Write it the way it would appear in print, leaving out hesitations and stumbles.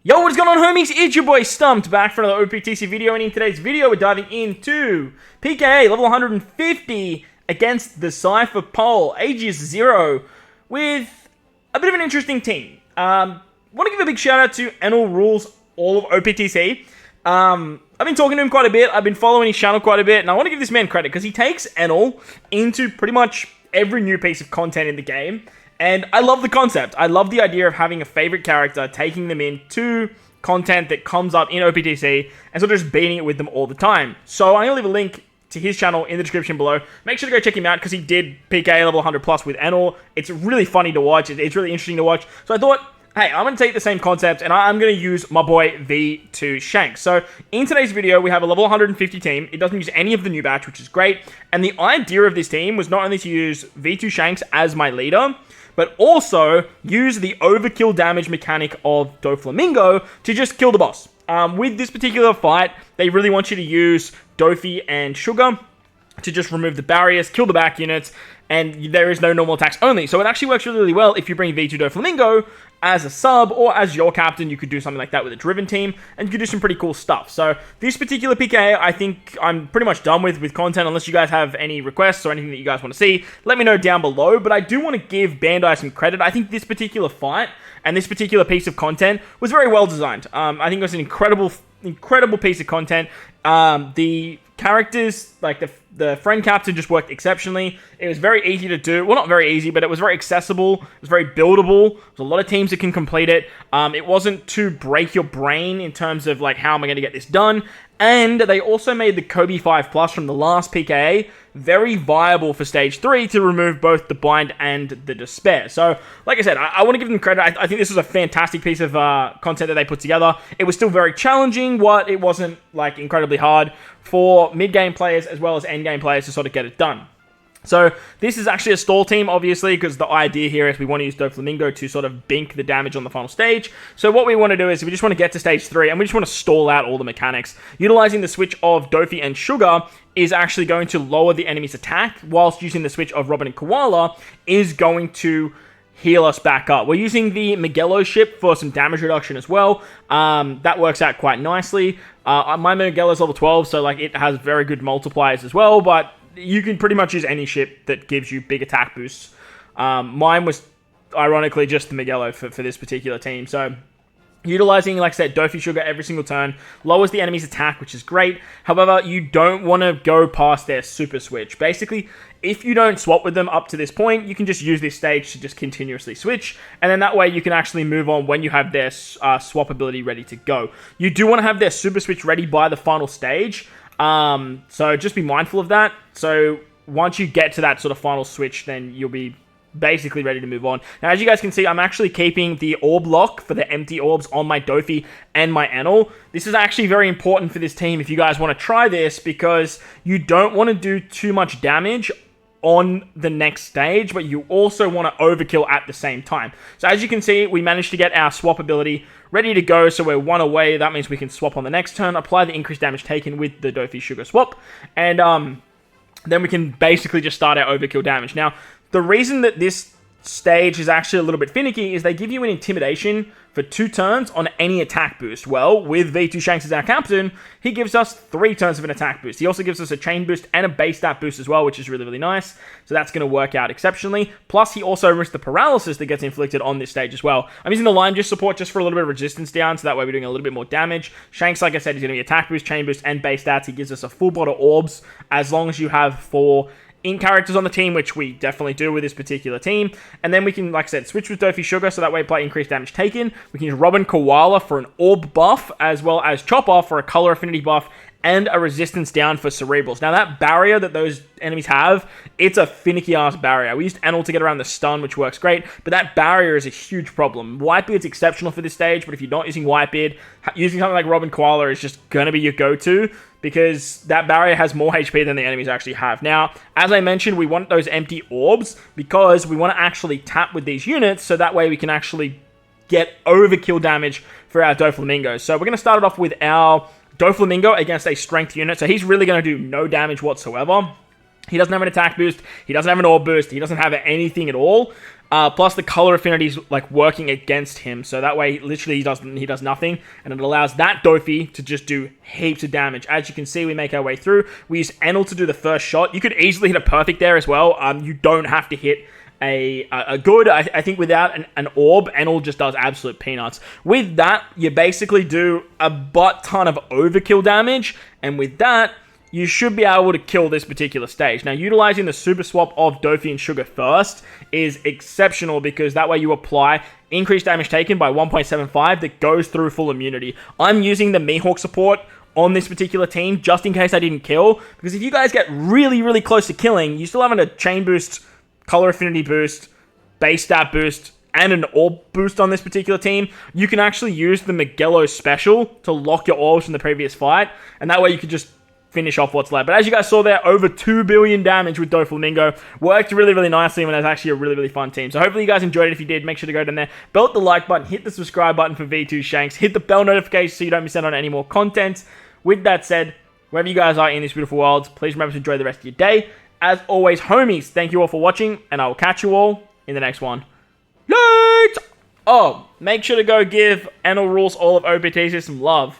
Yo, what's going on, homies? It's your boy Stumped, back for another OPTC video, and in today's video, we're diving into PKA level 150 against the Cypher Pole, Aegis 0, with a bit of an interesting team. Want to give a big shout out to Enel Rules, all of OPTC. I've been talking to him quite a bit, I've been following his channel quite a bit, and I want to give this man credit, because he takes Enel into pretty much every new piece of content in the game. And I love the concept. I love the idea of having a favorite character, taking them into content that comes up in OPTC, and sort of just beating it with them all the time. So I'm going to leave a link to his channel in the description below. Make sure to go check him out, because he did PK level 100 plus with Enel. It's really funny to watch. It's really interesting to watch. So I thought, hey, I'm going to take the same concept, and I'm going to use my boy V2 Shanks. So in today's video, we have a level 150 team. It doesn't use any of the new batch, which is great. And the idea of this team was not only to use V2 Shanks as my leader, but also use the overkill damage mechanic of Doflamingo to just kill the boss. With this particular fight, they really want you to use Doffy and Sugar to just remove the barriers, kill the back units, and there is no normal attacks only. So it actually works really, really well if you bring V2 Doflamingo as a sub, or as your captain. You could do something like that with a driven team, and you could do some pretty cool stuff. So this particular PK, I think I'm pretty much done with content, unless you guys have any requests or anything that you guys want to see. Let me know down below, but I do want to give Bandai some credit. I think this particular fight and this particular piece of content was very well designed. I think it was an incredible piece of content. The characters, like the friend captain, just worked exceptionally. It was very easy to do. Well, not very easy, but it was very accessible. It was very buildable. There's a lot of teams that can complete it. It wasn't to break your brain in terms of, like, how am I going to get this done? And they also made the Kobe 5 Plus from the last PKA very viable for Stage 3 to remove both the Bind and the Despair. So, like I said, I want to give them credit. I think this was a fantastic piece of content that they put together. It was still very challenging. It wasn't, like, incredibly hard for mid-game players as well as end-game players to sort of get it done. So this is actually a stall team, obviously, because the idea here is we want to use Doflamingo to sort of bink the damage on the final stage. So what we want to do is we just want to get to stage 3, and we just want to stall out all the mechanics. Utilizing the switch of Doffy and Sugar is actually going to lower the enemy's attack, whilst using the switch of Robin and Koala is going to heal us back up. We're using the Magello ship for some damage reduction as well. That works out quite nicely. My Magello's level 12, so like it has very good multipliers as well, but you can pretty much use any ship that gives you big attack boosts. Mine was, ironically, just the Magello for this particular team. So, utilizing, like I said, Doffy Sugar every single turn lowers the enemy's attack, which is great. However, you don't want to go past their super switch. Basically, if you don't swap with them up to this point, you can just use this stage to just continuously switch, and then that way you can actually move on when you have their swap ability ready to go. You do want to have their super switch ready by the final stage, so just be mindful of that. So once you get to that sort of final switch, then you'll be basically ready to move on. Now, as you guys can see, I'm actually keeping the orb lock for the empty orbs on my Doffy and my Enel. This is actually very important for this team if you guys want to try this, because you don't want to do too much damage on the next stage, but you also want to overkill at the same time. So as you can see, we managed to get our swap ability ready to go, so we're one away. That means we can swap on the next turn, apply the increased damage taken with the Doffy Sugar swap, and then we can basically just start our overkill damage. Now, the reason that this stage is actually a little bit finicky is they give you an intimidation for 2 turns on any attack boost. Well, with V2 Shanks as our captain, he gives us 3 turns of an attack boost. He also gives us a chain boost and a base stat boost as well, which is really, really nice. So that's going to work out exceptionally. Plus, he also risks the paralysis that gets inflicted on this stage as well. I'm using the Lime Just support just for a little bit of resistance down, so that way we're doing a little bit more damage. Shanks, like I said, is going to be attack boost, chain boost, and base stats. He gives us a full pot of orbs as long as you have 4 in characters on the team, which we definitely do with this particular team. And then we can, like I said, switch with Doffy Sugar, so that way apply increased damage taken. We can use Robin Koala for an orb buff, as well as Chopper for a color affinity buff, and a resistance down for cerebrals. Now, that barrier that those enemies have, it's a finicky-ass barrier. We used Enel to get around the stun, which works great, but that barrier is a huge problem. Whitebeard's exceptional for this stage, but if you're not using Whitebeard, using something like Robin Koala is just going to be your go-to, because that barrier has more HP than the enemies actually have. Now, as I mentioned, we want those empty orbs because we want to actually tap with these units, so that way we can actually get overkill damage for our Doflamingo. So we're going to start it off with our Doflamingo against a strength unit, so he's really going to do no damage whatsoever. He doesn't have an attack boost. He doesn't have an orb boost. He doesn't have anything at all. Plus, the color affinity is like working against him, so that way, literally, he does nothing, and it allows that Doffy to just do heaps of damage. As you can see, we make our way through. We use Enel to do the first shot. You could easily hit a perfect there as well. You don't have to hit a good. I think without an orb, Enel just does absolute peanuts. With that, you basically do a butt ton of overkill damage, and with that, you should be able to kill this particular stage. Now, utilizing the super swap of Doffy and Sugar first is exceptional because that way you apply increased damage taken by 1.75 that goes through full immunity. I'm using the Mihawk support on this particular team just in case I didn't kill, because if you guys get really, really close to killing, you still having a chain boost, color affinity boost, base stat boost, and an orb boost on this particular team. You can actually use the Magello special to lock your orbs from the previous fight, and that way you could just finish off what's left. But as you guys saw there, over 2 billion damage with Doflamingo. Worked really, really nicely when it was actually a really, really fun team. So hopefully you guys enjoyed it. If you did, make sure to go down there, belt the like button, hit the subscribe button for V2 Shanks, hit the bell notification so you don't miss out on any more content. With that said, wherever you guys are in this beautiful world, please remember to enjoy the rest of your day. As always, homies, thank you all for watching, and I will catch you all in the next one. Late! Oh, make sure to go give Enel Rules all of OPTC some love.